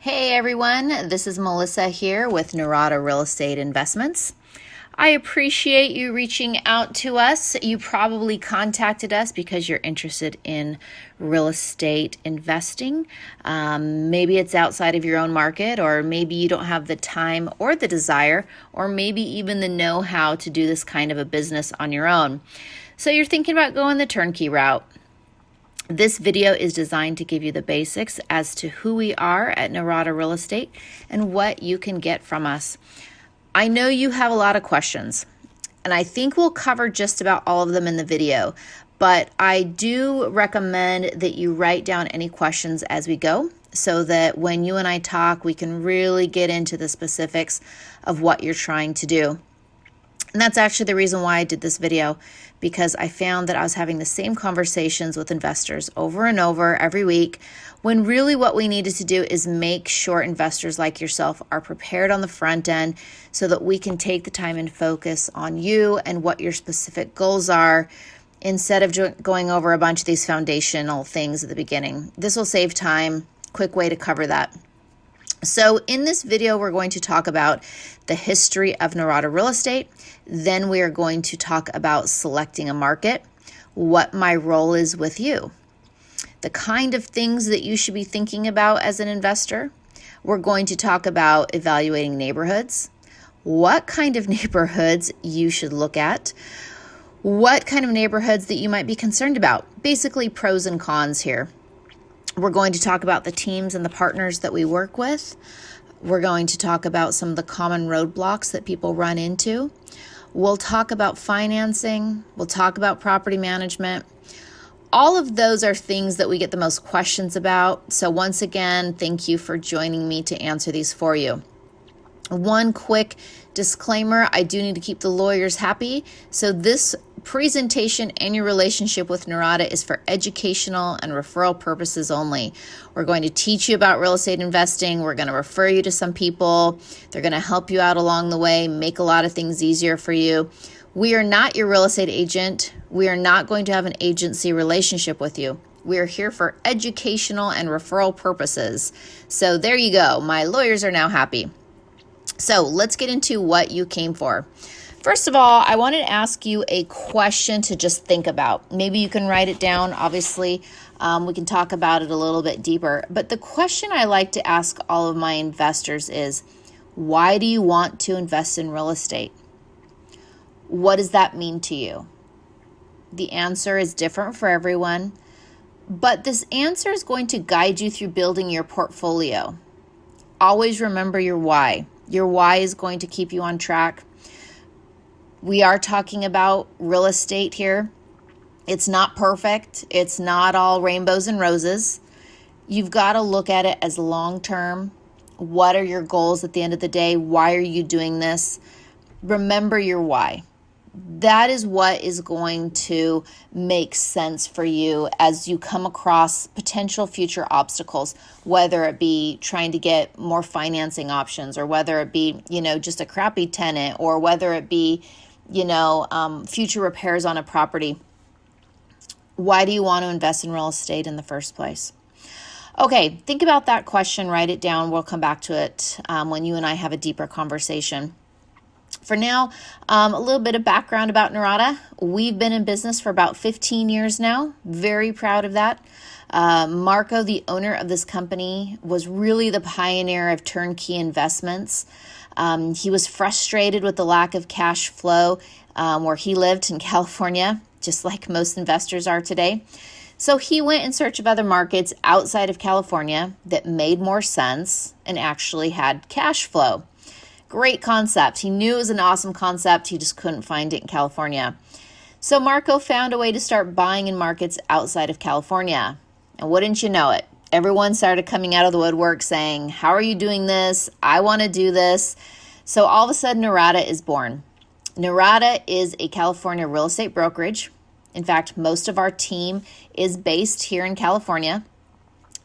Hey everyone, this is Melissa here with Norada Real Estate Investments. I appreciate you reaching out to us. You probably contacted us because you're interested in real estate investing. Maybe it's outside of your own market, or maybe you don't have the time or the desire, or maybe even the know-how to do this kind of a business on your own. So you're thinking about going the turnkey route. This video is designed to give you the basics as to who we are at Norada Real Estate and what you can get from us. I know you have a lot of questions, and I think we'll cover just about all of them in the video, but I do recommend that you write down any questions as we go so that when you and I talk, we can really get into the specifics of what you're trying to do. And that's actually the reason why I did this video, because I found that I was having the same conversations with investors over and over every week, when really what we needed to do is make sure investors like yourself are prepared on the front end so that we can take the time and focus on you and what your specific goals are instead of going over a bunch of these foundational things at the beginning. This will save time. Quick way to cover that. So in this video, we're going to talk about the history of Norada real estate. Then we are going to talk about selecting a market, what my role is with you, the kind of things that you should be thinking about as an investor. We're going to talk about evaluating neighborhoods, what kind of neighborhoods you should look at, what kind of neighborhoods that you might be concerned about, basically pros and cons here. We're going to talk about the teams and the partners that we work with. We're going to talk about some of the common roadblocks that people run into. We'll talk about financing. We'll talk about property management. All of those are things that we get the most questions about. So once again, thank you for joining me to answer these for you. One quick disclaimer, I do need to keep the lawyers happy. So this presentation and your relationship with Norada is for educational and referral purposes only. We're going to teach you about real estate investing. We're going to refer you to some people. They're going to help you out along the way, make a lot of things easier for you. We are not your real estate agent. We are not going to have an agency relationship with you. We are here for educational and referral purposes. So there you go. My lawyers are now happy. So let's get into what you came for. First of all, I wanted to ask you a question to just think about. Maybe you can write it down. Obviously, we can talk about it a little bit deeper. But the question I like to ask all of my investors is, why do you want to invest in real estate? What does that mean to you? The answer is different for everyone, but this answer is going to guide you through building your portfolio. Always remember your why. Your why is going to keep you on track. We are talking about real estate here. It's not perfect. It's not all rainbows and roses. You've got to look at it as long-term. What are your goals at the end of the day? Why are you doing this? Remember your why. That is what is going to make sense for you as you come across potential future obstacles, whether it be trying to get more financing options, or whether it be, just a crappy tenant, or whether it be, future repairs on a property. Why do you want to invest in real estate in the first place? Okay, think about that question, write it down. We'll come back to it when you and I have a deeper conversation. For now, a little bit of background about Norada. We've been in business for about 15 years now. Very proud of that. Marco, the owner of this company, was really the pioneer of turnkey investments. He was frustrated with the lack of cash flow where he lived in California, just like most investors are today. So he went in search of other markets outside of California that made more sense and actually had cash flow. Great concept. He knew it was an awesome concept. He just couldn't find it in California. So Marco found a way to start buying in markets outside of California. And wouldn't you know it, everyone started coming out of the woodwork saying, how are you doing this? I want to do this. So all of a sudden, Norada is born. Norada is a California real estate brokerage. In fact, most of our team is based here in California.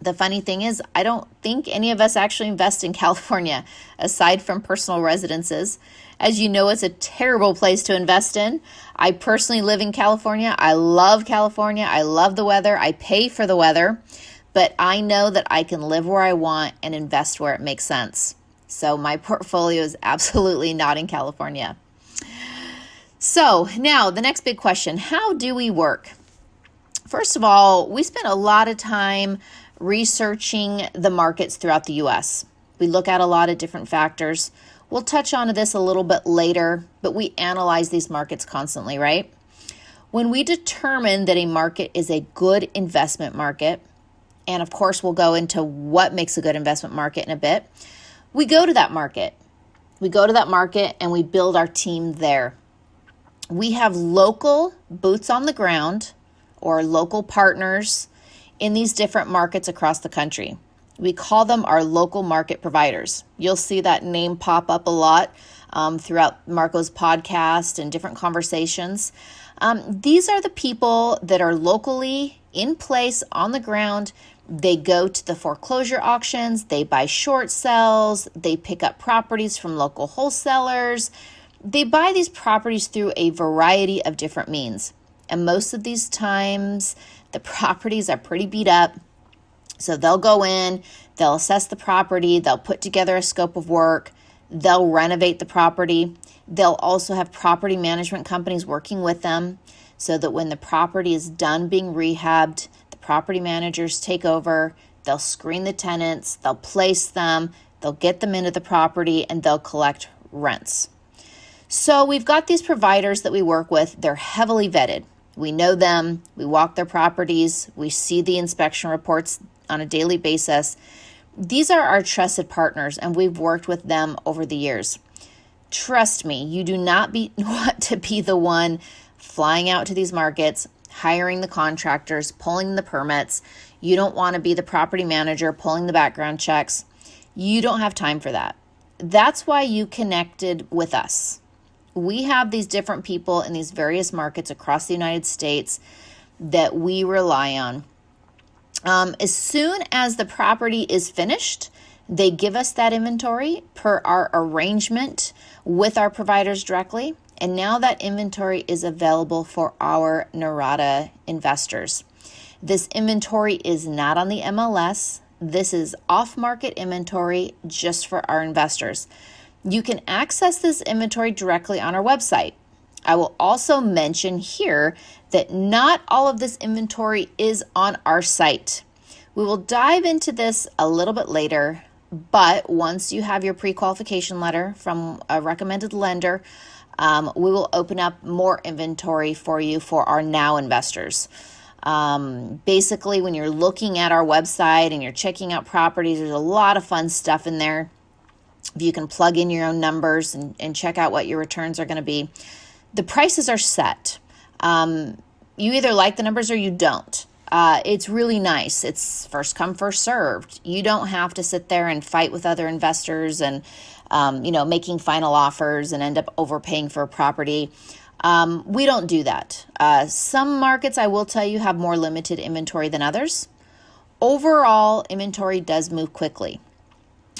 The funny thing is, I don't think any of us actually invest in California, aside from personal residences. As you know, it's a terrible place to invest in. I personally live in California. I love California. I love the weather. I pay for the weather. but I know that I can live where I want and invest where it makes sense. So my portfolio is absolutely not in California. So now the next big question, how do we work? First of all, we spend a lot of time researching the markets throughout the US. We look at a lot of different factors. We'll touch on this a little bit later, but we analyze these markets constantly, right? When we determine that a market is a good investment market, and of course we'll go into what makes a good investment market in a bit, we go to that market. We go to that market and we build our team there. We have local boots on the ground or local partners in these different markets across the country. We call them our local market providers. You'll see that name pop up a lot throughout Marco's podcast and different conversations. These are the people that are locally in place on the ground. They go to the foreclosure auctions, they buy short sales, they pick up properties from local wholesalers. They buy these properties through a variety of different means. And most of these times, the properties are pretty beat up. So they'll go in, they'll assess the property, they'll put together a scope of work, they'll renovate the property. They'll also have property management companies working with them so that when the property is done being rehabbed, the property managers take over, they'll screen the tenants, they'll place them, they'll get them into the property, and they'll collect rents. So we've got these providers that we work with. They're heavily vetted. We know them, we walk their properties, we see the inspection reports on a daily basis. These are our trusted partners, and we've worked with them over the years. Trust me, you do not want to be the one flying out to these markets, hiring the contractors, pulling the permits. You don't want to be the property manager pulling the background checks. You don't have time for that. That's why you connected with us. We have these different people in these various markets across the United States that we rely on. As soon as the property is finished, they give us that inventory per our arrangement with our providers directly. And now that inventory is available for our Norada investors. This inventory is not on the MLS. This is off-market inventory just for our investors. You can access this inventory directly on our website. I will also mention here that not all of this inventory is on our site. We will dive into this a little bit later, but once you have your pre-qualification letter from a recommended lender, we will open up more inventory for you for our now investors. Basically, when you're looking at our website and you're checking out properties, there's a lot of fun stuff in there. You can plug in your own numbers and check out what your returns are going to be. The prices are set. You either like the numbers or you don't. It's really nice. It's first come, first served. You don't have to sit there and fight with other investors and, making final offers and end up overpaying for a property. We don't do that. Some markets, I will tell you, have more limited inventory than others. Overall, inventory does move quickly.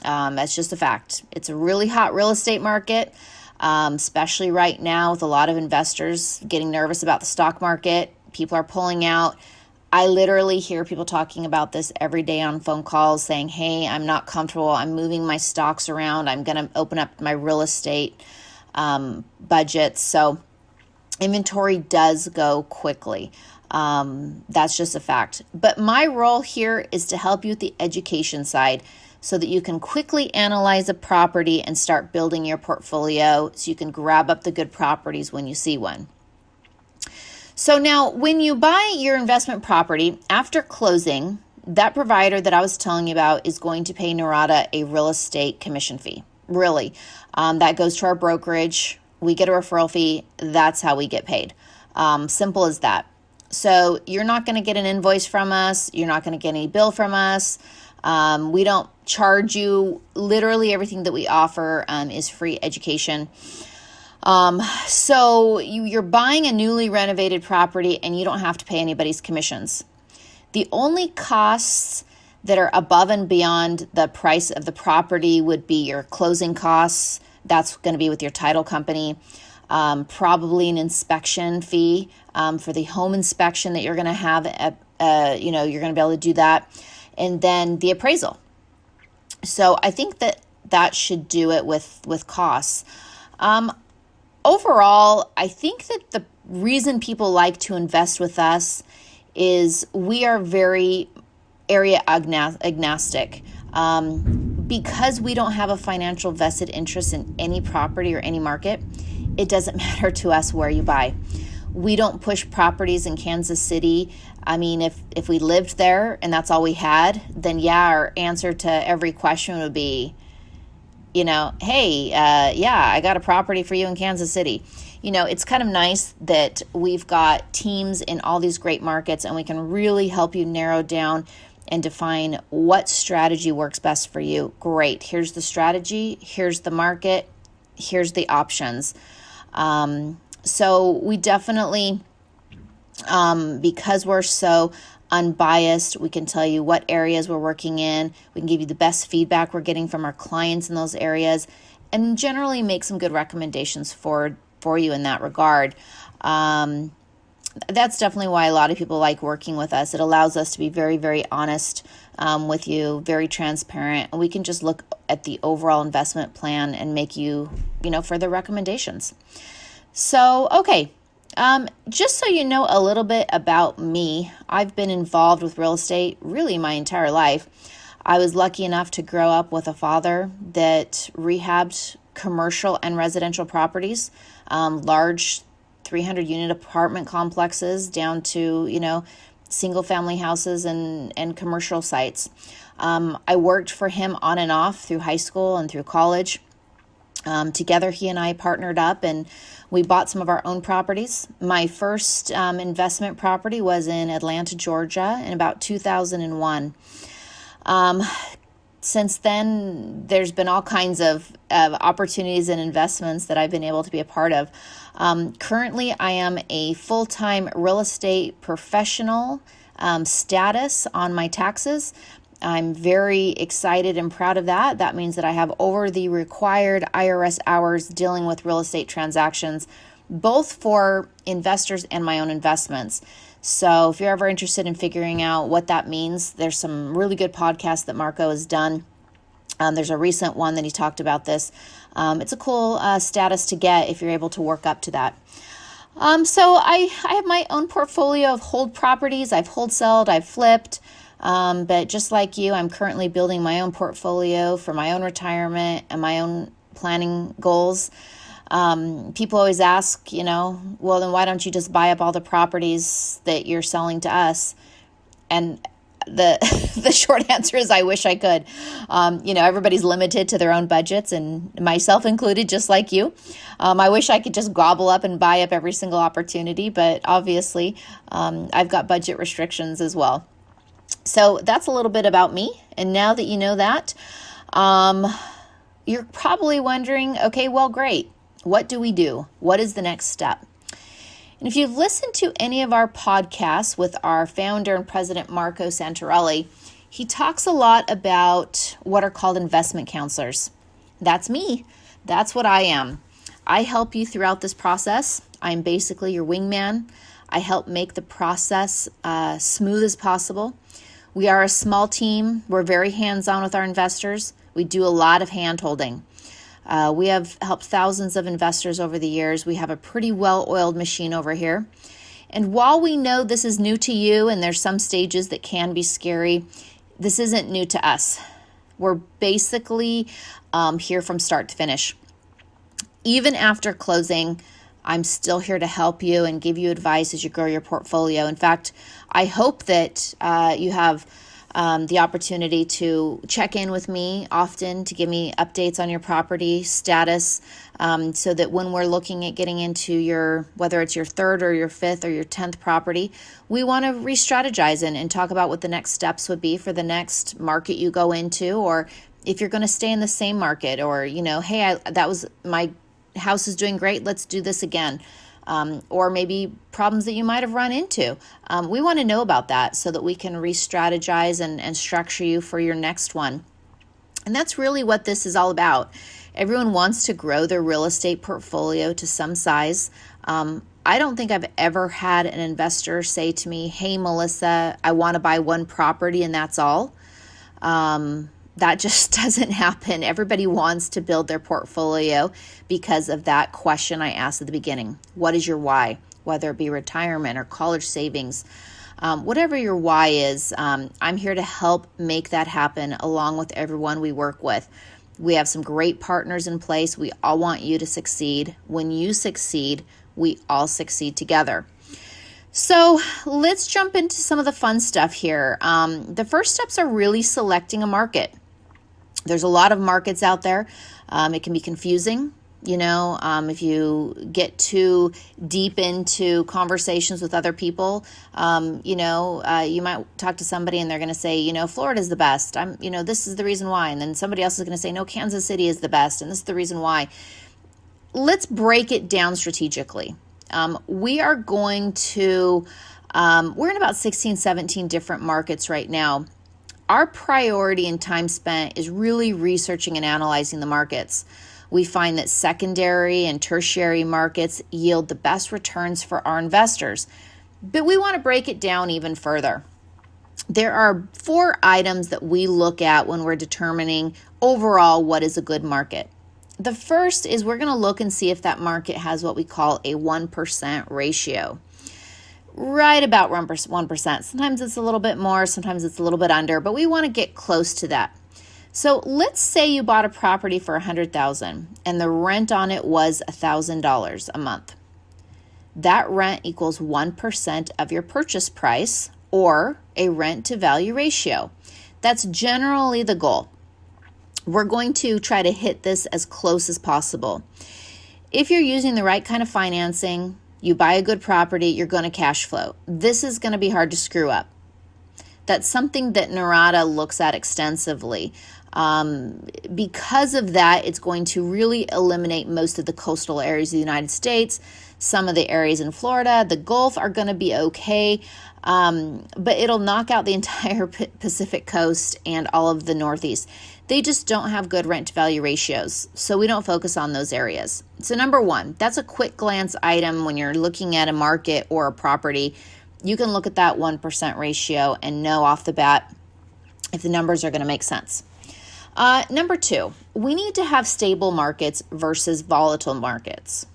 That's just a fact. It's a really hot real estate market, especially right now with a lot of investors getting nervous about the stock market. People are pulling out. I literally hear people talking about this every day on phone calls saying, hey, I'm not comfortable. I'm moving my stocks around. I'm going to open up my real estate budget. So inventory does go quickly. That's just a fact. But my role here is to help you with the education side so that you can quickly analyze a property and start building your portfolio so you can grab up the good properties when you see one. So now when you buy your investment property, after closing, that provider that I was telling you about is going to pay Norada a real estate commission fee. Really, that goes to our brokerage. We get a referral fee. That's how we get paid. Simple as that. So you're not going to get an invoice from us. You're not going to get any bill from us. We don't charge you. Literally everything that we offer is free education. So you're buying a newly renovated property and you don't have to pay anybody's commissions. The only costs that are above and beyond the price of the property would be your closing costs. That's going to be with your title company. Probably an inspection fee for the home inspection that you're going to have. You're going to be able to do that. and then the appraisal. So I think that should do it with costs. Overall, I think that the reason people like to invest with us is we are very area agnostic. Because we don't have a financial vested interest in any property or any market, it doesn't matter to us where you buy. We don't push properties in Kansas City. I mean, if we lived there and that's all we had, then yeah, our answer to every question would be, hey, yeah, I got a property for you in Kansas City. It's kind of nice that we've got teams in all these great markets, and we can really help you narrow down and define what strategy works best for you. Great. Here's the strategy. Here's the market. Here's the options. So we definitely, because we're so unbiased, we can tell you what areas we're working in. We can give you the best feedback we're getting from our clients in those areas, and generally make some good recommendations for you in that regard. That's definitely why a lot of people like working with us. It allows us to be very, very honest with you, very transparent, and we can just look at the overall investment plan and make you, further recommendations. So, okay, just so you know a little bit about me, I've been involved with real estate really my entire life. I was lucky enough to grow up with a father that rehabbed commercial and residential properties, large 300-unit apartment complexes down to, single family houses and commercial sites. I worked for him on and off through high school and through college. Together, he and I partnered up and we bought some of our own properties. My first investment property was in Atlanta, Georgia in about 2001. Since then, there's been all kinds of opportunities and investments that I've been able to be a part of. Currently, I am a full-time real estate professional status on my taxes. I'm very excited and proud of that. That means that I have over the required IRS hours dealing with real estate transactions, both for investors and my own investments. So if you're ever interested in figuring out what that means, there's some really good podcasts that Marco has done. There's a recent one that he talked about this. It's a cool status to get if you're able to work up to that. So I have my own portfolio of hold properties. I've wholesaled, I've flipped. But just like you, I'm currently building my own portfolio for my own retirement and my own planning goals. People always ask, well, then why don't you just buy up all the properties that you're selling to us? And the the short answer is I wish I could. Everybody's limited to their own budgets, and myself included, just like you. I wish I could just gobble up and buy up every single opportunity, but obviously I've got budget restrictions as well. So that's a little bit about me. And now that you know that, you're probably wondering, okay, well, great. What do we do? What is the next step? And if you've listened to any of our podcasts with our founder and president, Marco Santarelli, he talks a lot about what are called investment counselors. That's me. That's what I am. I help you throughout this process. I'm basically your wingman. I help make the process smooth as possible. We are a small team. We're very hands-on with our investors. We do a lot of hand-holding. We have helped thousands of investors over the years. We have a pretty well-oiled machine over here. And while we know this is new to you and there's some stages that can be scary, this isn't new to us. We're basically here from start to finish. Even after closing, I'm still here to help you and give you advice as you grow your portfolio. In fact, I hope that you have the opportunity to check in with me often to give me updates on your property status, so that when we're looking at getting into whether it's your third or your fifth or your 10th property, we want to re-strategize and talk about what the next steps would be for the next market you go into, or if you're going to stay in the same market, or, hey, that was my house is doing great, let's do this again. Or maybe problems that you might have run into. We want to know about that so that we can re-strategize and structure you for your next one. And that's really what this is all about. Everyone wants to grow their real estate portfolio to some size. I don't think I've ever had an investor say to me, hey, Melissa, I want to buy one property and that's all. That just doesn't happen. Everybody wants to build their portfolio because of that question I asked at the beginning. What is your why? Whether it be retirement or college savings, whatever your why is, I'm here to help make that happen along with everyone we work with. We have some great partners in place. We all want you to succeed. When you succeed, we all succeed together. So let's jump into some of the fun stuff here. The first steps are really selecting a market. There's a lot of markets out there. It can be confusing. If you get too deep into conversations with other people, you might talk to somebody and they're going to say, Florida's the best. This is the reason why. And then somebody else is going to say, no, Kansas City is the best. And this is the reason why. Let's break it down strategically. We are going to, we're in about 16, 17 different markets right now. Our priority and time spent is really researching and analyzing the markets. We find that secondary and tertiary markets yield the best returns for our investors. But we want to break it down even further. There are 4 items that we look at when we're determining overall what is a good market. The first is we're going to look and see if that market has what we call a 1% ratio. Right about 1%. Sometimes it's a little bit more, sometimes it's a little bit under, but we want to get close to that. So let's say you bought a property for $100,000 and the rent on it was $1,000 a month. That rent equals 1% of your purchase price, or a rent to value ratio. That's generally the goal. We're going to try to hit this as close as possible. If you're using the right kind of financing, you buy a good property, you're going to cash flow. This is going to be hard to screw up. That's something that Norada looks at extensively. Because of that, it's going to really eliminate most of the coastal areas of the United States. Some of the areas in Florida, the Gulf are going to be okay, but it'll knock out the entire Pacific coast and all of the Northeast. They just don't have good rent to value ratios, so we don't focus on those areas. So number 1, that's a quick glance item when you're looking at a market or a property. You can look at that 1% ratio and know off the bat if the numbers are going to make sense. Number 2, we need to have stable markets versus volatile markets.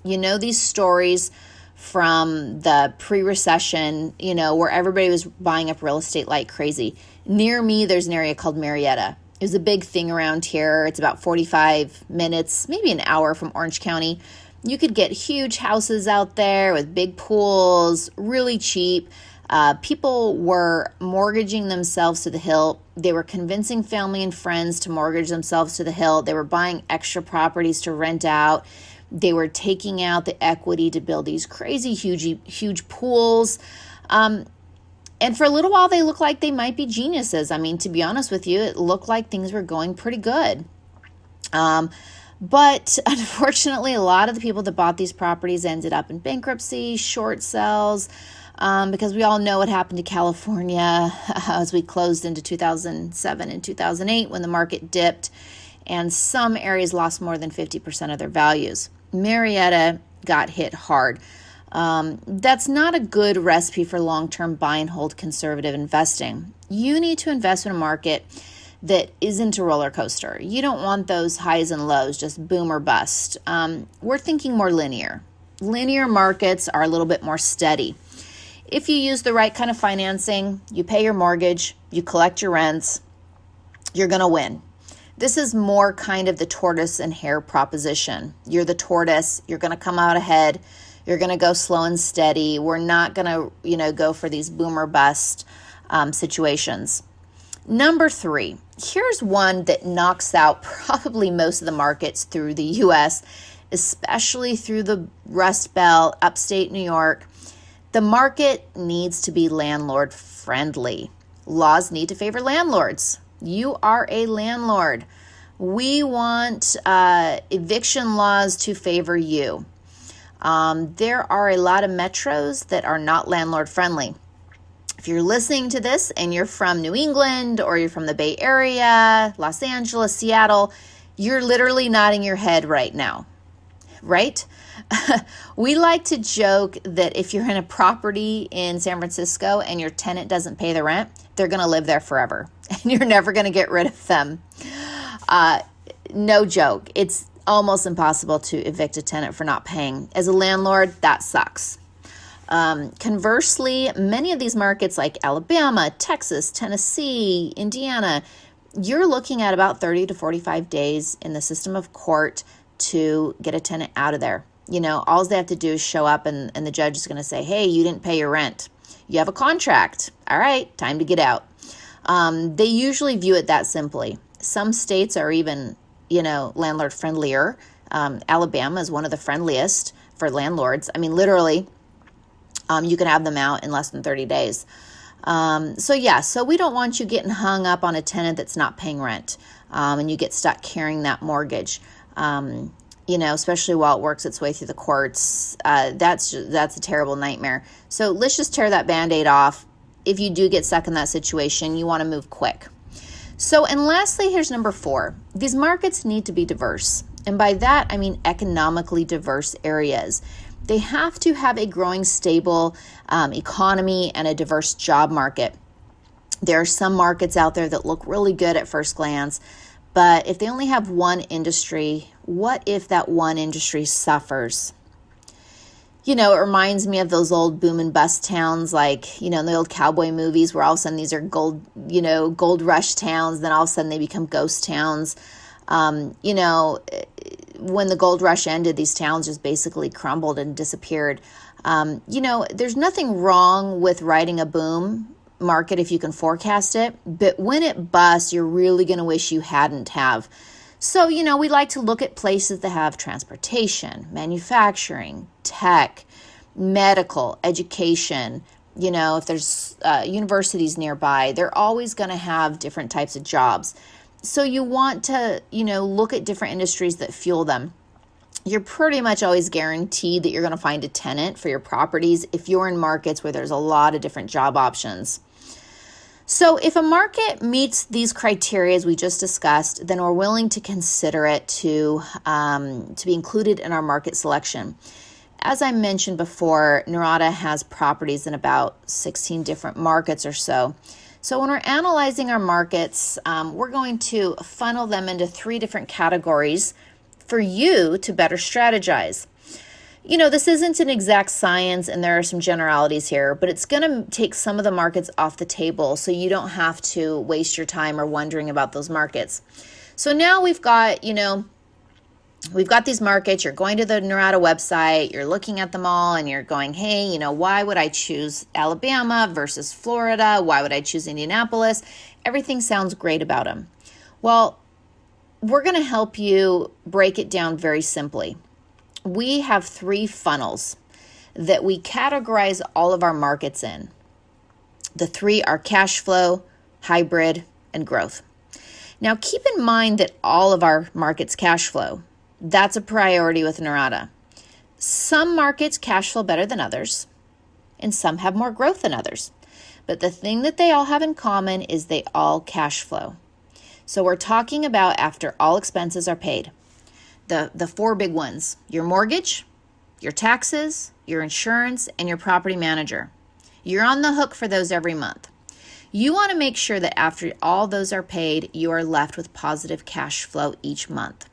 These stories from the pre-recession, where everybody was buying up real estate like crazy. Near me, there's an area called Marietta. It was a big thing around here. It's about 45 minutes, maybe an hour from Orange County. You could get huge houses out there with big pools, really cheap. People were mortgaging themselves to the hilt. They were convincing family and friends to mortgage themselves to the hilt. They were buying extra properties to rent out. They were taking out the equity to build these crazy, huge pools. And for a little while, they looked like they might be geniuses. I mean, to be honest with you, it looked like things were going pretty good. But unfortunately, a lot of the people that bought these properties ended up in bankruptcy, short sales, because we all know what happened to California as we closed into 2007 and 2008 when the market dipped, and some areas lost more than 50% of their values. Marietta got hit hard. That's not a good recipe for long-term buy and hold conservative investing. You need to invest in a market that isn't a roller coaster. You don't want those highs and lows, just boom or bust. We're thinking more linear. Linear markets are a little bit more steady. If you use the right kind of financing, you pay your mortgage, you collect your rents, you're going to win. This is more kind of the tortoise and hare proposition. You're the tortoise, you're going to come out ahead, you're going to go slow and steady. We're not going to, go for these boom or bust situations. Number 3, here's one that knocks out probably most of the markets through the U.S., especially through the Rust Belt, upstate New York. The market needs to be landlord friendly. Laws need to favor landlords. You are a landlord. We want eviction laws to favor you. There are a lot of metros that are not landlord friendly. If you're listening to this and you're from New England or you're from the Bay Area, Los Angeles, Seattle, you're literally nodding your head right now, right? We like to joke that if you're in a property in San Francisco and your tenant doesn't pay the rent, they're going to live there forever. and you're never going to get rid of them. No joke. It's almost impossible to evict a tenant for not paying. As a landlord, that sucks. Conversely, many of these markets like Alabama, Texas, Tennessee, Indiana, you're looking at about 30 to 45 days in the system of court to get a tenant out of there. You know, all they have to do is show up and the judge is going to say, hey, you didn't pay your rent. You have a contract. All right, time to get out. They usually view it that simply. Some states are even, landlord friendlier. Alabama is one of the friendliest for landlords. I mean, literally, you can have them out in less than 30 days. So we don't want you getting hung up on a tenant that's not paying rent, and you get stuck carrying that mortgage. Especially while it works its way through the courts. That's a terrible nightmare. So let's just tear that Band-Aid off. If you do get stuck in that situation, you want to move quick. So, and lastly, here's number 4. These markets need to be diverse. And by that, I mean economically diverse areas. They have to have a growing, stable economy and a diverse job market. There are some markets out there that look really good at first glance, but if they only have one industry, what if that one industry suffers? It reminds me of those old boom and bust towns, like, in the old cowboy movies where all of a sudden these are gold rush towns, then all of a sudden they become ghost towns. When the gold rush ended, these towns just basically crumbled and disappeared. There's nothing wrong with riding a boom market if you can forecast it, but when it busts, you're really going to wish you hadn't have. So, we like to look at places that have transportation, manufacturing, tech, medical, education. If there's universities nearby, they're always going to have different types of jobs. So you want to, look at different industries that fuel them. You're pretty much always guaranteed that you're going to find a tenant for your properties if you're in markets where there's a lot of different job options. So if a market meets these criteria as we just discussed, then we're willing to consider it to be included in our market selection. As I mentioned before, Norada has properties in about 16 different markets or so. So when we're analyzing our markets, we're going to funnel them into 3 different categories for you to better strategize. This isn't an exact science and there are some generalities here, but it's going to take some of the markets off the table so you don't have to waste your time or wondering about those markets. So now we've got these markets. You're going to the Norada website, you're looking at them all and you're going, hey, why would I choose Alabama versus Florida? Why would I choose Indianapolis? Everything sounds great about them. Well, we're going to help you break it down very simply. We have 3 funnels that we categorize all of our markets in. The 3 are cash flow, hybrid, and growth. Now, keep in mind that all of our markets cash flow. That's a priority with Norada. Some markets cash flow better than others, and some have more growth than others. But the thing that they all have in common is they all cash flow. So we're talking about after all expenses are paid. The 4 big ones: your mortgage, your taxes, your insurance, and your property manager. You're on the hook for those every month. You want to make sure that after all those are paid, you are left with positive cash flow each month.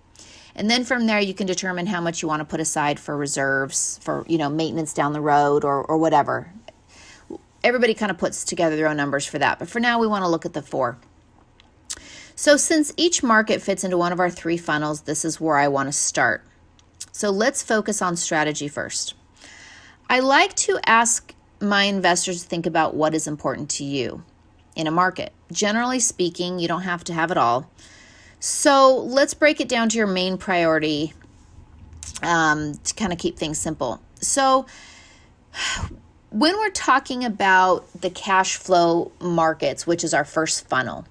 And then from there, you can determine how much you want to put aside for reserves, for maintenance down the road or whatever. Everybody kind of puts together their own numbers for that. But for now, we want to look at the 4. So since each market fits into one of our 3 funnels, this is where I want to start. So let's focus on strategy first. I like to ask my investors to think about what is important to you in a market. Generally speaking, you don't have to have it all. So let's break it down to your main priority to kind of keep things simple. So when we're talking about the cash flow markets, which is our first funnel,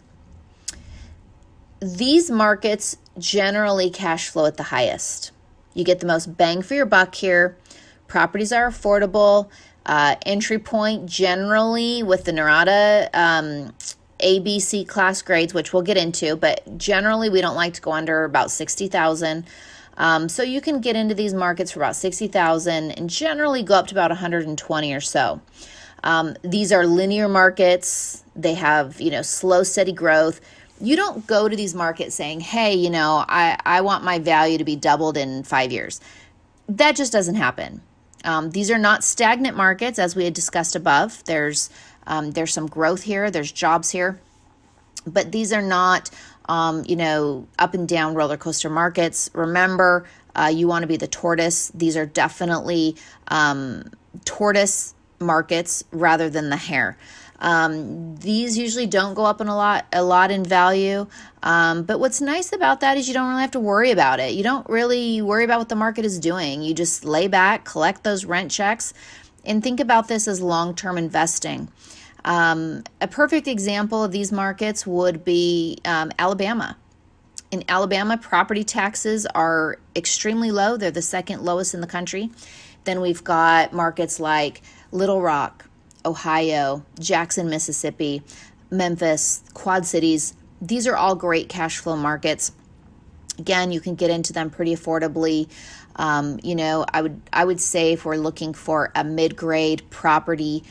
these markets generally cash flow at the highest. You get the most bang for your buck here. Properties are affordable. Entry point generally with the Norada A, B, C class grades, which we'll get into, but generally we don't like to go under about $60,000. So you can get into these markets for about $60,000 and generally go up to about $120,000 or so. These are linear markets. They have, slow, steady growth. You don't go to these markets saying, hey, I want my value to be doubled in 5 years. That just doesn't happen. These are not stagnant markets, as we had discussed above. There's some growth here. There's jobs here. But these are not, up and down roller coaster markets. Remember, you want to be the tortoise. These are definitely tortoise markets rather than the hare. These usually don't go up in a lot in value. But what's nice about that is you don't really have to worry about it. You don't really worry about what the market is doing. You just lay back, collect those rent checks, and think about this as long-term investing. A perfect example of these markets would be Alabama. In Alabama, property taxes are extremely low. They're the second lowest in the country. Then we've got markets like Little Rock, Ohio, Jackson, Mississippi, Memphis, Quad Cities. These are all great cash flow markets. Again, you can get into them pretty affordably. I would say if we're looking for a mid-grade property,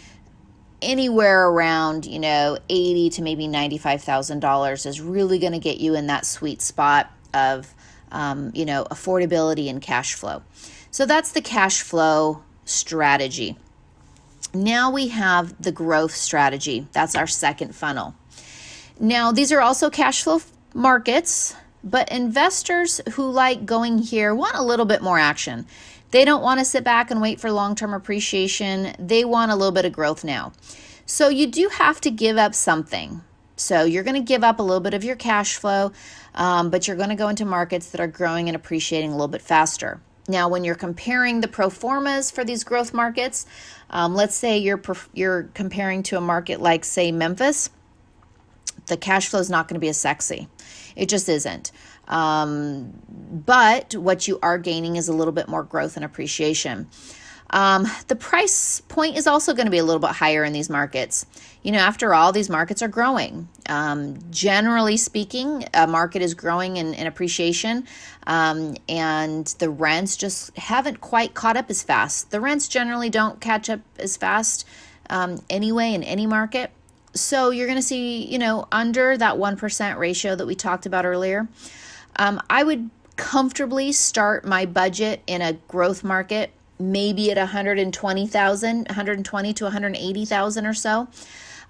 anywhere around, $80 to maybe $95,000 is really going to get you in that sweet spot of, affordability and cash flow. So that's the cash flow strategy. Now we have the growth strategy. That's our second funnel. Now, these are also cash flow markets, but investors who like going here want a little bit more action. They don't want to sit back and wait for long-term appreciation. They want a little bit of growth now. So you do have to give up something. So you're going to give up a little bit of your cash flow, but you're going to go into markets that are growing and appreciating a little bit faster. Now, when you're comparing the pro formas for these growth markets, let's say you're comparing to a market like, say, Memphis, the cash flow is not going to be as sexy. It just isn't. But what you are gaining is a little bit more growth and appreciation. The price point is also going to be a little bit higher in these markets. After all, these markets are growing. Generally speaking, a market is growing in appreciation, and the rents just haven't quite caught up as fast. The rents generally don't catch up as fast anyway in any market. So you're going to see, under that 1% ratio that we talked about earlier. I would comfortably start my budget in a growth market maybe at 120 to 180,000 or so.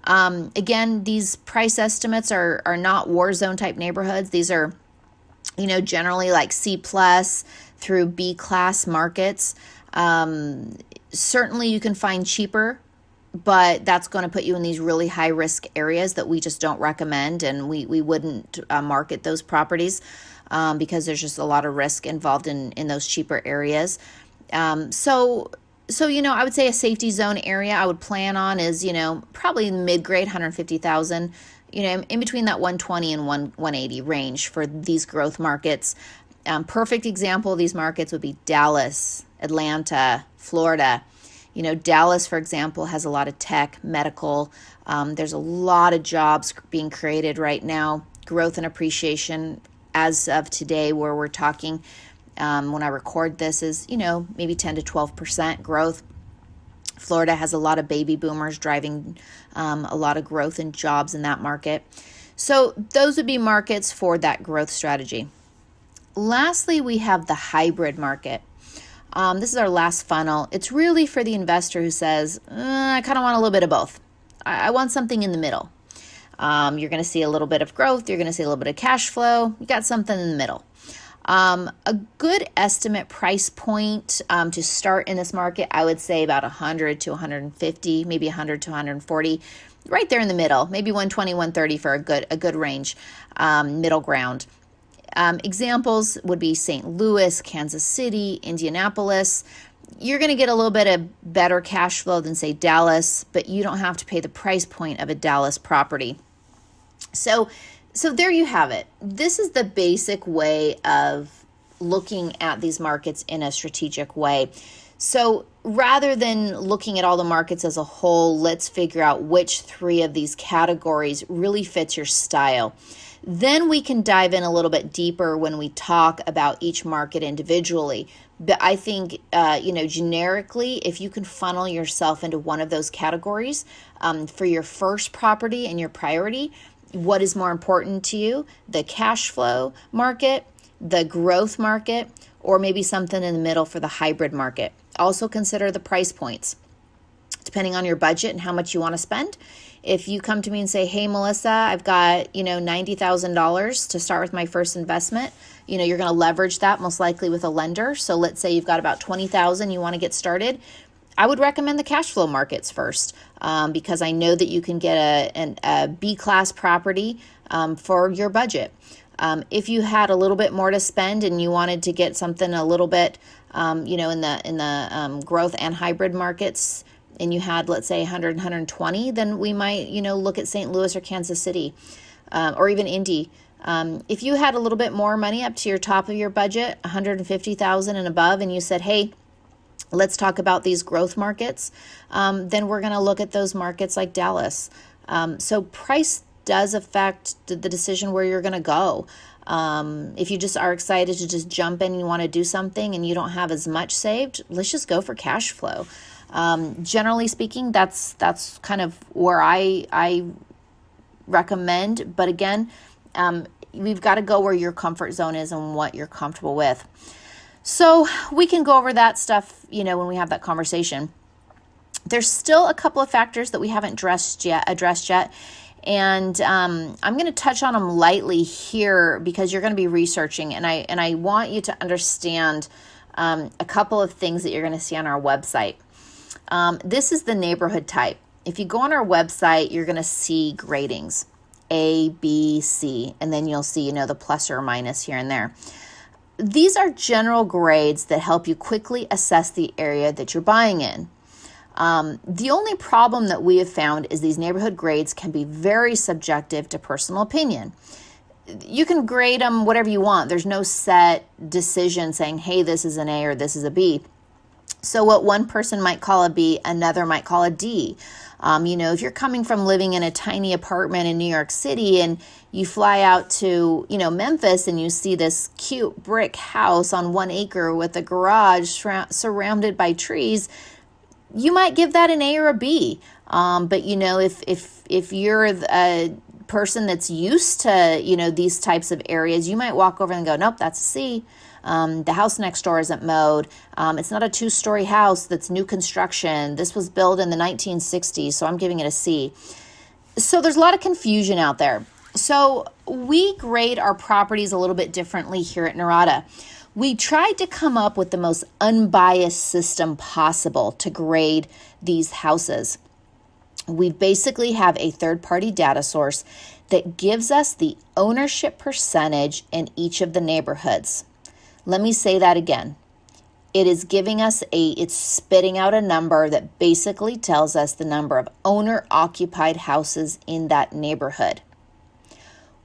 Again, these price estimates are not war zone type neighborhoods. These are, generally like C plus through B class markets. Certainly you can find cheaper, but that's going to put you in these really high risk areas that we just don't recommend, and we wouldn't market those properties because there's just a lot of risk involved in those cheaper areas. So I would say a safety zone area I would plan on is, probably mid-grade, 150,000, in between that 120 and 180 range for these growth markets. Perfect example of these markets would be Dallas, Atlanta, Florida. Dallas, for example, has a lot of tech, medical. There's a lot of jobs being created right now. Growth and appreciation as of today, where we're talking, when I record this, is, maybe 10 to 12% growth. Florida has a lot of baby boomers driving a lot of growth and jobs in that market. So those would be markets for that growth strategy. Lastly, we have the hybrid market. This is our last funnel. It's really for the investor who says, I kind of want a little bit of both. I want something in the middle. You're going to see a little bit of growth. You're going to see a little bit of cash flow. You got something in the middle. A good estimate price point to start in this market, I would say about 100 to 150, maybe 100 to 140, right there in the middle, maybe 120, 130 for a good range, middle ground. Examples would be St. Louis, Kansas City, Indianapolis. You're going to get a little bit of better cash flow than, say, Dallas, but you don't have to pay the price point of a Dallas property. So there you have it. This is the basic way of looking at these markets in a strategic way. So rather than looking at all the markets as a whole, let's figure out which three of these categories really fits your style. Then we can dive in a little bit deeper when we talk about each market individually. But I think, generically, if you can funnel yourself into one of those categories for your first property and your priority, what is more important to you, the cash flow market, the growth market, or maybe something in the middle for the hybrid market. Also consider the price points, depending on your budget and how much you want to spend. If you come to me and say, hey, Melissa, I've got, $90,000 to start with my first investment, you're going to leverage that most likely with a lender. So let's say you've got about 20,000 you want to get started. I would recommend the cash flow markets first because I know that you can get a B-class property for your budget. If you had a little bit more to spend and you wanted to get something a little bit, in the growth and hybrid markets, and you had, let's say, 100, 120, then we might, look at St. Louis or Kansas City or even Indy. If you had a little bit more money up to your top of your budget, 150,000 and above, and you said, hey, let's talk about these growth markets, then we're going to look at those markets like Dallas. So price does affect the decision where you're going to go. If you just are excited to just jump in and you want to do something and you don't have as much saved, let's just go for cash flow. Generally speaking, that's kind of where I recommend. But again, we've got to go where your comfort zone is and what you're comfortable with. So we can go over that stuff, when we have that conversation. There's still a couple of factors that we haven't addressed yet. And I'm going to touch on them lightly here because you're going to be researching. And I want you to understand a couple of things that you're going to see on our website. This is the neighborhood type. If you go on our website, you're going to see gradings, A, B, C, and then you'll see, the plus or minus here and there. These are general grades that help you quickly assess the area that you're buying in. The only problem that we have found is these neighborhood grades can be very subjective to personal opinion. You can grade them whatever you want. There's no set decision saying, hey, this is an A or this is a B. So what one person might call a B, another might call a D. If you're coming from living in a tiny apartment in New York City and you fly out to, Memphis and you see this cute brick house on 1 acre with a garage surrounded by trees, you might give that an A or a B. But if you're a person that's used to, these types of areas, you might walk over and go, nope, that's a C. The house next door isn't mowed. It's not a 2-story house that's new construction. This was built in the 1960s, so I'm giving it a C. So there's a lot of confusion out there. So we grade our properties a little bit differently here at Norada. We tried to come up with the most unbiased system possible to grade these houses. We basically have a third-party data source that gives us the ownership percentage in each of the neighborhoods. Let me say that again. It's spitting out a number that basically tells us the number of owner-occupied houses in that neighborhood.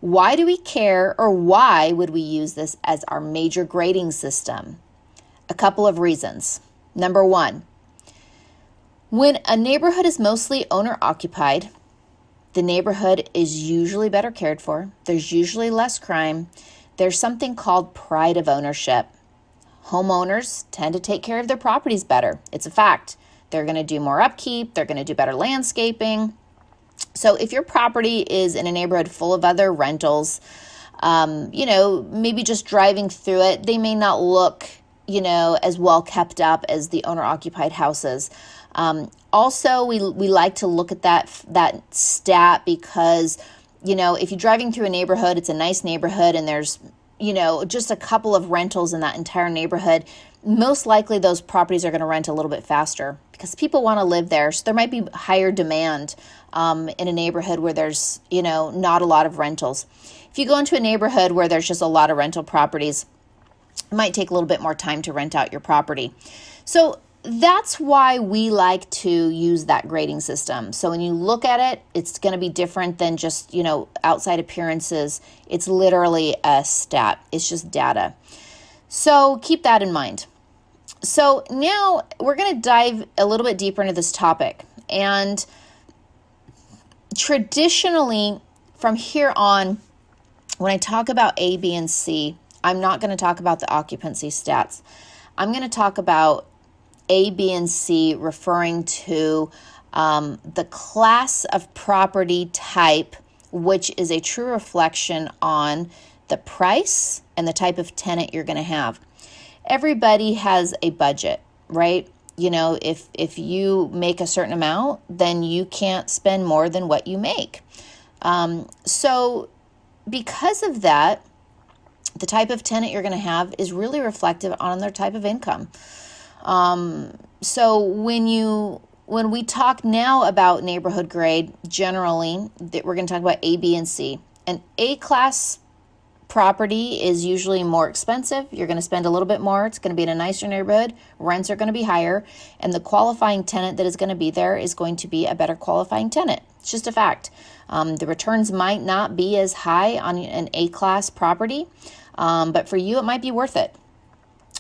Why do we care, or why would we use this as our major grading system? A couple of reasons. Number one, when a neighborhood is mostly owner-occupied, the neighborhood is usually better cared for. There's usually less crime. There's something called pride of ownership. Homeowners tend to take care of their properties better. It's a fact. They're going to do more upkeep. They're going to do better landscaping. So if your property is in a neighborhood full of other rentals, maybe just driving through it, they may not look, as well kept up as the owner-occupied houses. Also, we like to look at that stat because, if you're driving through a neighborhood, it's a nice neighborhood and there's, just a couple of rentals in that entire neighborhood, most likely those properties are going to rent a little bit faster because people want to live there. So there might be higher demand in a neighborhood where there's, not a lot of rentals. If you go into a neighborhood where there's just a lot of rental properties, it might take a little bit more time to rent out your property. So that's why we like to use that grading system. So when you look at it, it's going to be different than just, outside appearances. It's literally a stat. It's just data. So keep that in mind. So now we're going to dive a little bit deeper into this topic. And traditionally, from here on, When I talk about A, B, and C, I'm not going to talk about the occupancy stats. I'm going to talk about A, B, and C referring to the class of property type, which is a true reflection on the price and the type of tenant you're going to have. Everybody has a budget, right? You know, if you make a certain amount, then you can't spend more than what you make. So because of that, the type of tenant you're going to have is really reflective on their type of income. So when we talk now about neighborhood grade, generally, we're going to talk about A, B, and C. An A-class property is usually more expensive. You're going to spend a little bit more. It's going to be in a nicer neighborhood. Rents are going to be higher. And the qualifying tenant that is going to be there is going to be a better qualifying tenant. It's just a fact. The returns might not be as high on an A-class property, but for you, it might be worth it.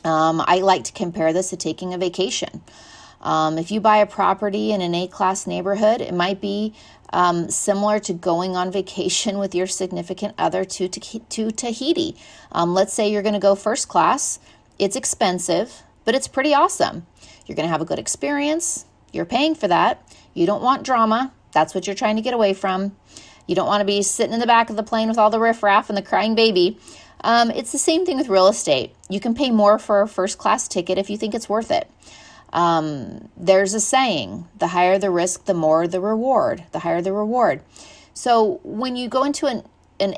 I like to compare this to taking a vacation. If you buy a property in an A-class neighborhood, it might be similar to going on vacation with your significant other to Tahiti. Let's say you're going to go first class. It's expensive, but it's pretty awesome. You're going to have a good experience. You're paying for that. You don't want drama. That's what you're trying to get away from. You don't want to be sitting in the back of the plane with all the riffraff and the crying baby. It's the same thing with real estate. You can pay more for a first class ticket if you think it's worth it. There's a saying, the higher the risk, the more the reward, the higher the reward. So when you go into an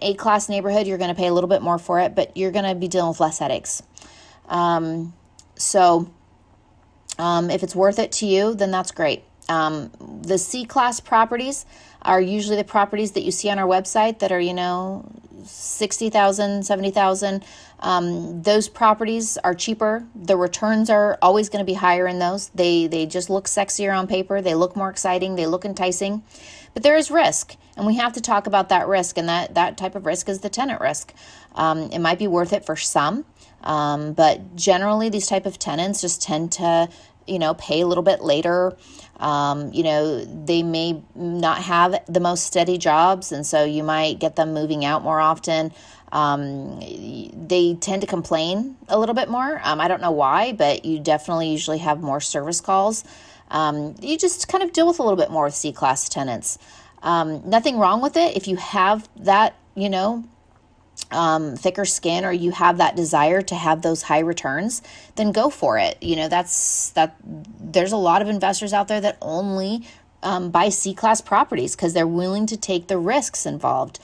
A-class neighborhood, you're going to pay a little bit more for it, but you're going to be dealing with less headaches. If it's worth it to you, then that's great. The C-class properties are usually the properties that you see on our website that are, $60,000, $70,000. Those properties are cheaper. The returns are always going to be higher in those. They just look sexier on paper. They look more exciting. They look enticing. But there is risk, and we have to talk about that risk, and that type of risk is the tenant risk. It might be worth it for some, but generally these type of tenants just tend to pay a little bit later. They may not have the most steady jobs, and so you might get them moving out more often. They tend to complain a little bit more. I don't know why, but you definitely usually have more service calls. You just kind of deal with a little bit more with C-class tenants. Nothing wrong with it. If you have that, thicker skin, or you have that desire to have those high returns, then go for it. There's a lot of investors out there that only buy C-class properties because they're willing to take the risks involved.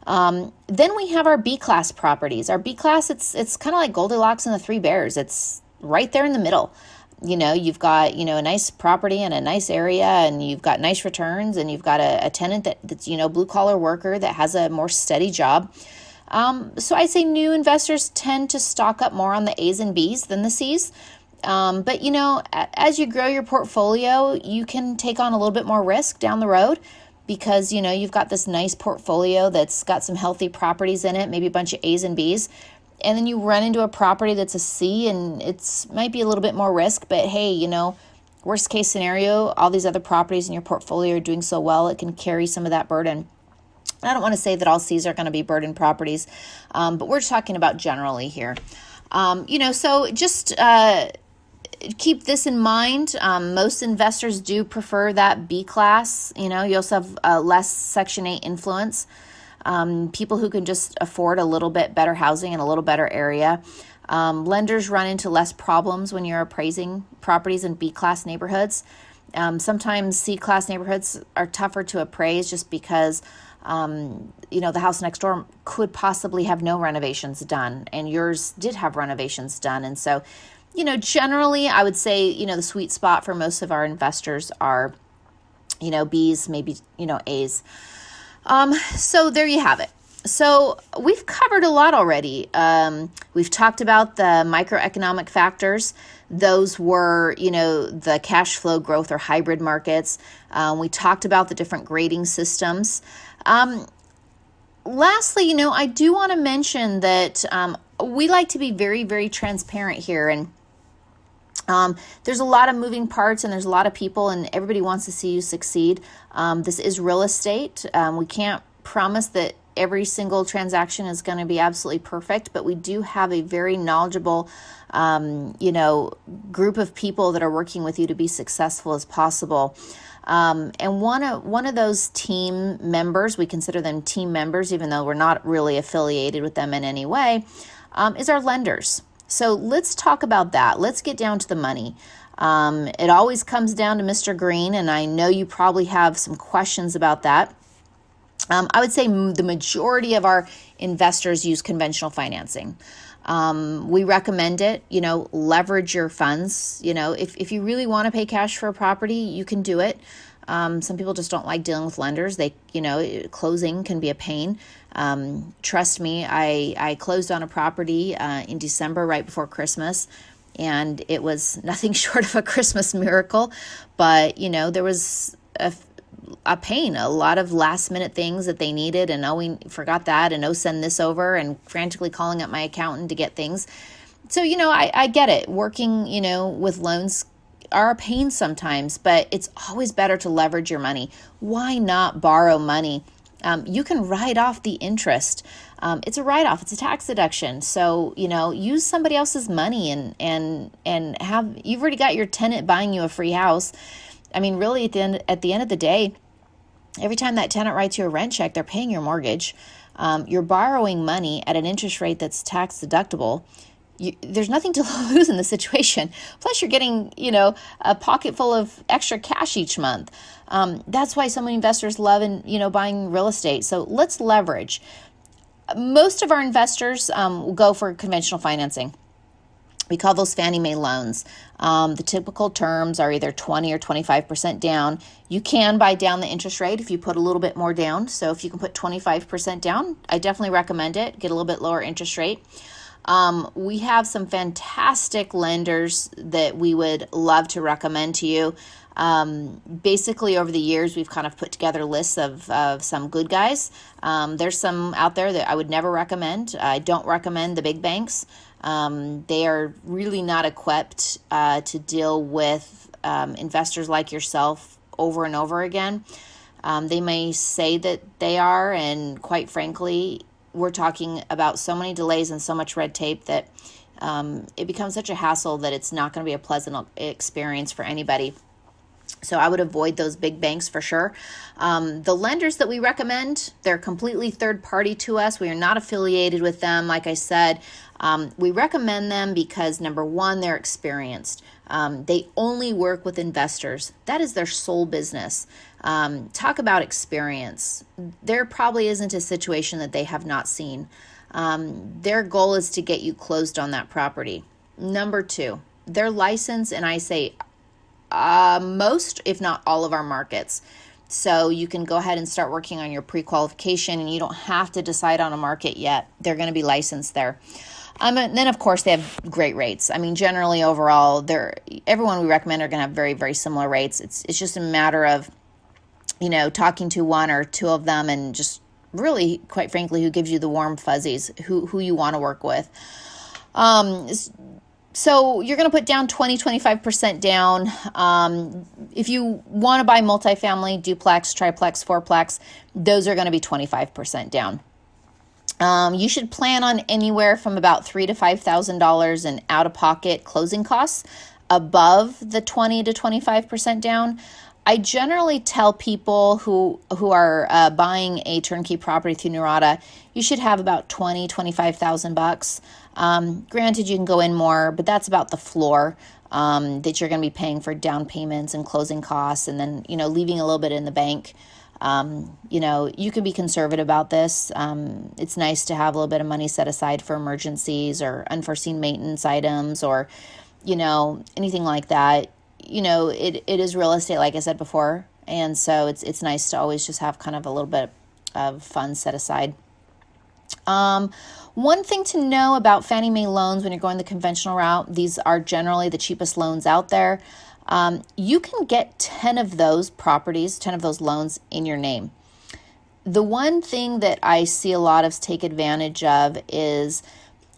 Then we have our B-class properties. Our B-class, it's kind of like Goldilocks and the Three Bears. It's right there in the middle. You've got, a nice property in a nice area, and you've got nice returns, and you've got a tenant that's, blue collar worker that has a more steady job. So I'd say new investors tend to stock up more on the A's and B's than the C's. But as you grow your portfolio, you can take on a little bit more risk down the road because, you've got this nice portfolio that's got some healthy properties in it, maybe a bunch of A's and B's. And then you run into a property that's a C, and might be a little bit more risk, but hey, worst case scenario, all these other properties in your portfolio are doing so well, it can carry some of that burden. I don't want to say that all C's are going to be burden properties, but we're talking about generally here. So just keep this in mind. Most investors do prefer that B class. You also have less Section 8 influence. People who can just afford a little bit better housing in a little better area. Lenders run into less problems when you're appraising properties in B-class neighborhoods. Sometimes C-class neighborhoods are tougher to appraise just because the house next door could possibly have no renovations done, and yours did have renovations done. And so, generally I would say, the sweet spot for most of our investors are, B's, maybe, A's. So there you have it. So we've covered a lot already. We've talked about the microeconomic factors. Those were, the cash flow growth or hybrid markets. We talked about the different grading systems. Lastly, I do want to mention that we like to be very, very transparent here. And there's a lot of moving parts, and there's a lot of people, and everybody wants to see you succeed. This is real estate. We can't promise that every single transaction is going to be absolutely perfect, but we do have a very knowledgeable, group of people that are working with you to be successful as possible. And one of those team members, we consider them team members, even though we're not really affiliated with them in any way, is our lenders. So let's talk about that. Let's get down to the money. It always comes down to Mr. Green, and I know you probably have some questions about that. I would say the majority of our investors use conventional financing. We recommend it, leverage your funds. If you really want to pay cash for a property, you can do it. Some people just don't like dealing with lenders. Closing can be a pain. Trust me, I closed on a property in December right before Christmas, and it was nothing short of a Christmas miracle. But, there was a pain, a lot of last minute things that they needed, and we forgot that, and send this over, and frantically calling up my accountant to get things. So, I get it. Working, with loans are a pain sometimes, but it's always better to leverage your money. Why not borrow money? You can write off the interest. It's a write-off. It's a tax deduction. So, use somebody else's money and you've already got your tenant buying you a free house. I mean, really, at the end of the day, every time that tenant writes you a rent check, they're paying your mortgage. You're borrowing money at an interest rate that's tax deductible. There's nothing to lose in the situation. Plus, you're getting, a pocket full of extra cash each month. That's why so many investors love buying real estate. So let's leverage. Most of our investors will go for conventional financing. We call those Fannie Mae loans. The typical terms are either 20 or 25% down. You can buy down the interest rate if you put a little bit more down. So if you can put 25% down, I definitely recommend it. Get a little bit lower interest rate. We have some fantastic lenders that we would love to recommend to you. Basically, over the years, we've kind of put together lists of some good guys. There's some out there that I would never recommend. I don't recommend the big banks. They are really not equipped to deal with investors like yourself over and over again. They may say that they are, and quite frankly, we're talking about so many delays and so much red tape that it becomes such a hassle that it's not going to be a pleasant experience for anybody. So I would avoid those big banks for sure. The lenders that we recommend, they're completely third party to us. We are not affiliated with them. Like I said, we recommend them because number one, they're experienced. They only work with investors. That is their sole business. Talk about experience. There probably isn't a situation that they have not seen. Their goal is to get you closed on that property. Number two, they're licensed, and I say most, if not all of our markets. So you can go ahead and start working on your pre-qualification, and you don't have to decide on a market yet. They're going to be licensed there. And then, of course, they have great rates. I mean, generally, overall, everyone we recommend are going to have very, very similar rates. It's just a matter of, talking to one or two of them and just really, quite frankly, who gives you the warm fuzzies, who you want to work with. So you're going to put down 20-25% down. If you want to buy multifamily, duplex, triplex, fourplex, those are going to be 25% down. You should plan on anywhere from about $3,000 to $5,000 in out-of-pocket closing costs above the 20 to 25% down. I generally tell people who are buying a turnkey property through Norada, you should have about $20,000-$25,000. Granted, you can go in more, but that's about the floor that you're going to be paying for down payments and closing costs, and then leaving a little bit in the bank. You can be conservative about this. It's nice to have a little bit of money set aside for emergencies or unforeseen maintenance items or anything like that. It is real estate, like I said before, and so it's nice to always just have kind of a little bit of funds set aside. One thing to know about Fannie Mae loans when you're going the conventional route, these are generally the cheapest loans out there. You can get 10 of those properties, 10 of those loans in your name. The one thing that I see a lot of take advantage of is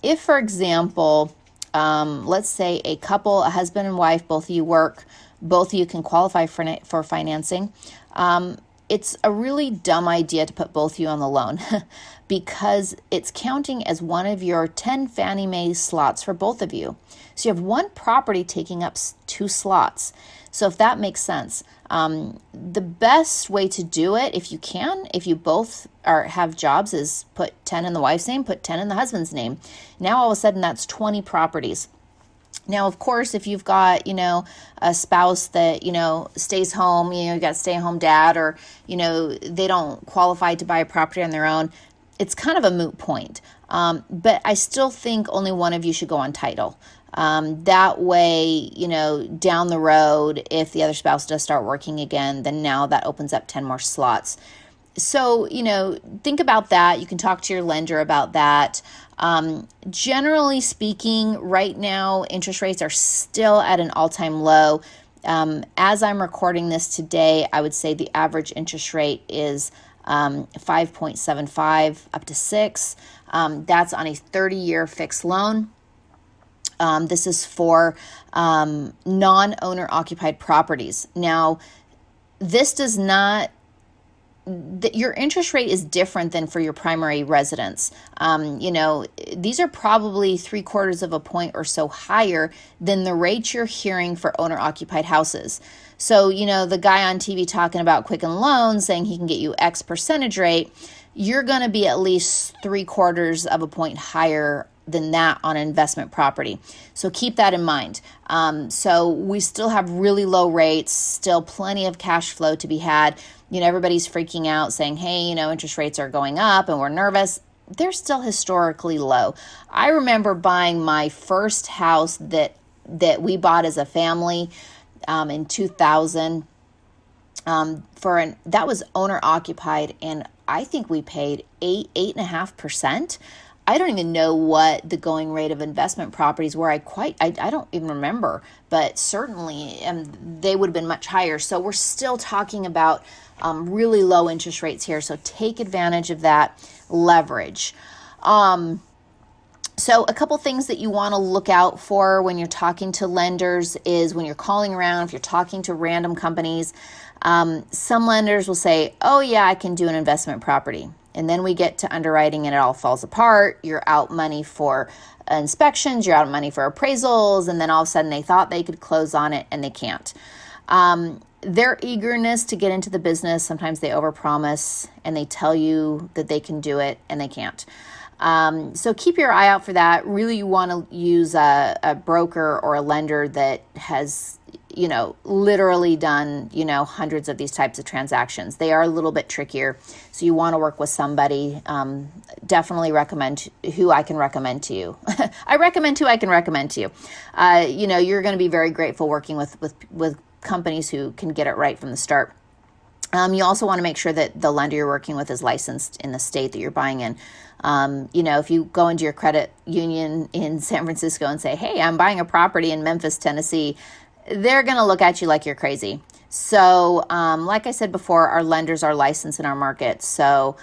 if, for example, let's say a couple, a husband and wife, both of you work, both of you can qualify for financing. it's a really dumb idea to put both of you on the loan because it's counting as one of your 10 Fannie Mae slots for both of you. So you have one property taking up 2 slots. So if that makes sense, the best way to do it, if you can, if you both have jobs, is put 10 in the wife's name, put 10 in the husband's name. Now all of a sudden that's 20 properties. Now, of course, if you've got, a spouse that, stays home, you got a stay-at-home dad, or, they don't qualify to buy a property on their own, it's kind of a moot point. But I still think only one of you should go on title. That way, down the road, if the other spouse does start working again, then now that opens up 10 more slots. So, think about that. You can talk to your lender about that. Generally speaking, right now, interest rates are still at an all-time low. As I'm recording this today, I would say the average interest rate is 5.75 up to 6. That's on a 30-year fixed loan. This is for non-owner occupied properties. Now, this does not your interest rate is different than for your primary residence. These are probably 3/4 of a point or so higher than the rates you're hearing for owner-occupied houses. So, the guy on TV talking about Quicken Loans saying he can get you X percentage rate, you're going to be at least 3/4 of a point higher than that on an investment property. So keep that in mind. So we still have really low rates, still plenty of cash flow to be had. Everybody's freaking out saying, hey, interest rates are going up and we're nervous. They're still historically low. I remember buying my first house that we bought as a family in 2000. That was owner occupied, and I think we paid 8.5%. I don't even know what the going rate of investment properties were. I don't even remember, but certainly they would have been much higher. So we're still talking about really low interest rates here. So take advantage of that leverage. So a couple things that you want to look out for when you're talking to lenders is when you're calling around, if you're talking to random companies, some lenders will say, oh yeah, I can do an investment property. And then we get to underwriting and it all falls apart. You're out money for inspections, you're out money for appraisals, and then all of a sudden they thought they could close on it and they can't. Their eagerness to get into the business, sometimes they overpromise and they tell you that they can do it and they can't. So keep your eye out for that. Really, you want to use a broker or a lender that has literally done, hundreds of these types of transactions. They are a little bit trickier. So you want to work with somebody. Definitely recommend who I can recommend to you. I recommend who I can recommend to you. You're going to be very grateful working with companies who can get it right from the start. You also want to make sure that the lender you're working with is licensed in the state that you're buying in. If you go into your credit union in San Francisco and say, hey, I'm buying a property in Memphis, Tennessee, they're going to look at you like you're crazy. So, like I said before, our lenders are licensed in our market. So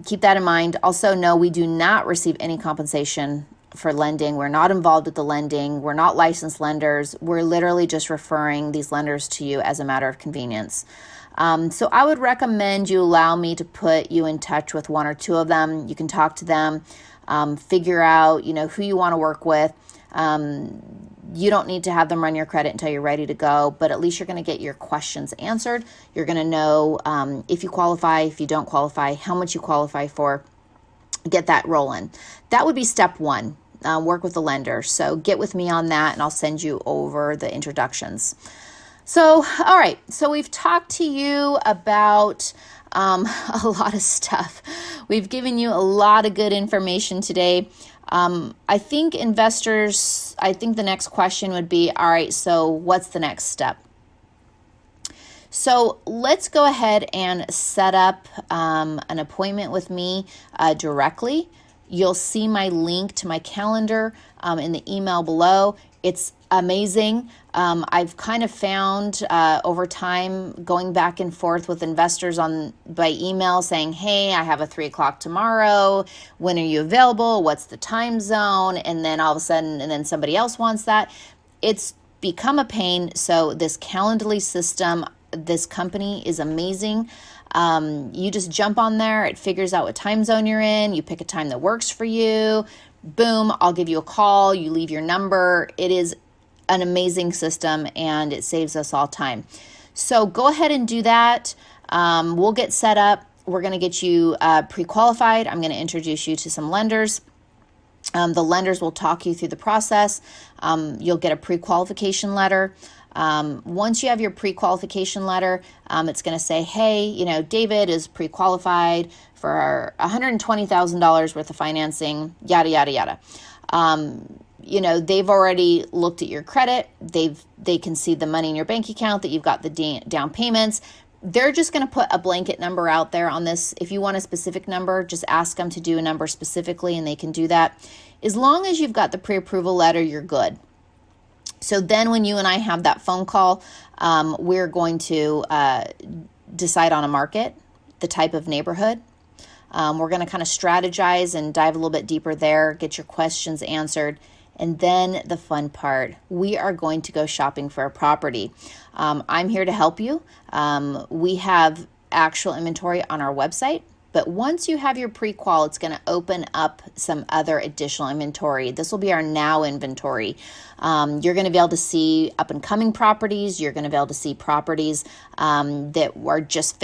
keep that in mind. Also, no, we do not receive any compensation for lending. We're not involved with the lending. We're not licensed lenders. We're literally just referring these lenders to you as a matter of convenience. So I would recommend you allow me to put you in touch with one or two of them. You can talk to them, figure out, who you want to work with. You don't need to have them run your credit until you're ready to go, but at least you're going to get your questions answered. You're going to know if you qualify, if you don't qualify, how much you qualify for. Get that rolling. That would be step one, work with the lender. So get with me on that and I'll send you over the introductions. So, all right, so we've talked to you about a lot of stuff. We've given you a lot of good information today. I think the next question would be, all right, so what's the next step? So let's go ahead and set up an appointment with me directly. You'll see my link to my calendar in the email below. It's amazing. I've kind of found over time going back and forth with investors by email saying, hey, I have a 3:00 tomorrow. When are you available? What's the time zone? And then all of a sudden, and then somebody else wants that. It's become a pain. So this Calendly system, this company is amazing. You just jump on there. It figures out what time zone you're in. You pick a time that works for you. Boom, I'll give you a call. You leave your number. It is an amazing system, and it saves us all time. So go ahead and do that. We'll get set up. We're going to get you pre-qualified. I'm going to introduce you to some lenders. The lenders will talk you through the process. You'll get a pre-qualification letter. Once you have your pre-qualification letter, it's going to say, hey, you know, David is pre-qualified for $120,000 worth of financing, yada, yada, yada. You know, they've already looked at your credit. They can see the money in your bank account, that you've got the down payments. They're just going to put a blanket number out there on this. If you want a specific number, just ask them to do a number specifically, and they can do that. As long as you've got the pre-approval letter, you're good. So then when you and I have that phone call, we're going to decide on a market, the type of neighborhood. We're going to kind of strategize and dive a little bit deeper there, get your questions answered. And then the fun part, we are going to go shopping for a property. I'm here to help you. We have actual inventory on our website, but once you have your pre-qual, it's going to open up some other additional inventory. This will be our now inventory. You're going to be able to see up and coming properties. You're going to be able to see properties that are just